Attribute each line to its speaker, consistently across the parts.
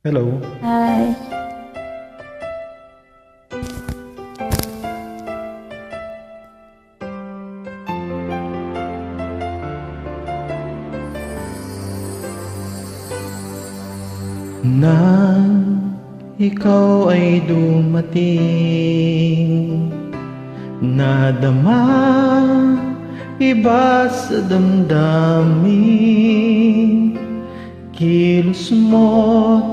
Speaker 1: Hello.
Speaker 2: Hi.
Speaker 1: Nang ikaw ay dumating, nadama iba sa damdamin. Kilos mo't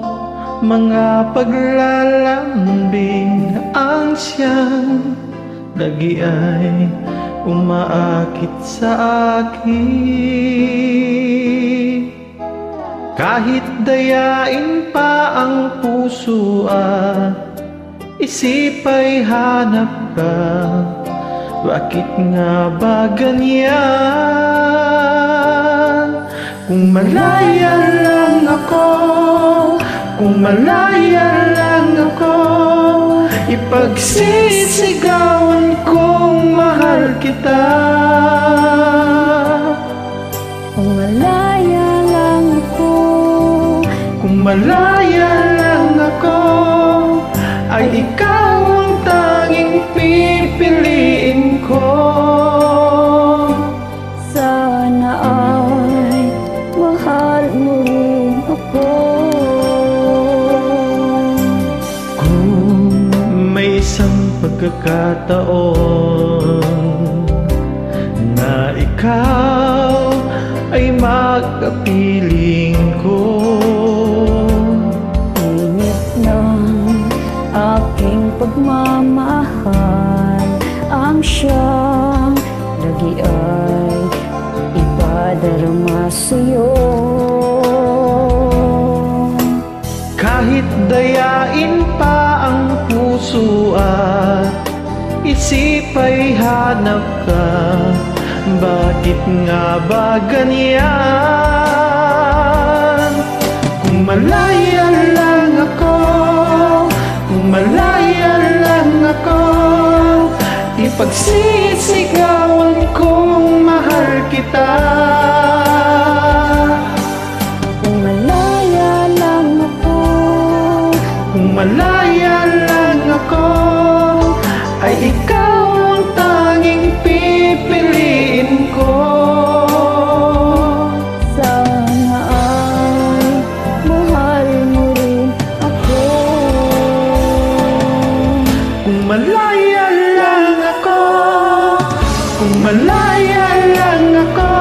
Speaker 1: mga paglalambing ang siyang lagi ay umaakit sa akin. Kahit dayain pa ang puso at isip ay hanap ka, bakit nga ba ganyan? Kung malaya lang ako, kung malaya lang ako, ipagsisigawan kong mahal kita.
Speaker 2: Kung malaya lang ako,
Speaker 1: kung malaya lang ako, ay ikaw ang tanging pipiliin ko.
Speaker 2: sana ay mahal mo rin ako.
Speaker 1: Kung may isang pagkakataon na ikaw ay magkapiling ko,
Speaker 2: Init ng aking pagmamahal ang siyang lagi ay ipadarama sa'yo.
Speaker 1: kahit dayain pa ang puso at isip ay hanap ka, bakit nga ba ganyan? Kung malaya lang ako, kung malaya lang ako, ipagsisigawan kong mahal kita.
Speaker 2: Kung malaya lang ako,
Speaker 1: Kung malaya lang ako, ay ikaw ang tanging pipiliin ko.
Speaker 2: sana ay mahal mo rin ako.
Speaker 1: Kung malaya lang ako, kung malaya lang ako,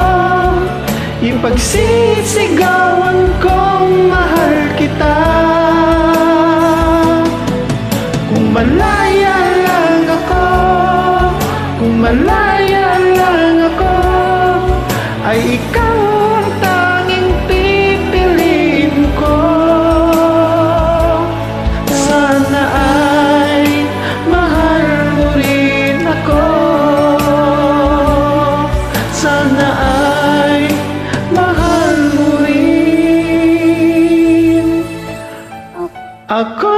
Speaker 1: ipagsisigawan kong mahal kita. Kung malaya lang ako, kung malaya lang ako, ay ikaw ang tanging pipiliin ko. Sana ay mahal mo rin ako. Sana ay mahal mo rin ako.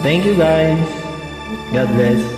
Speaker 1: Thank you guys. God bless.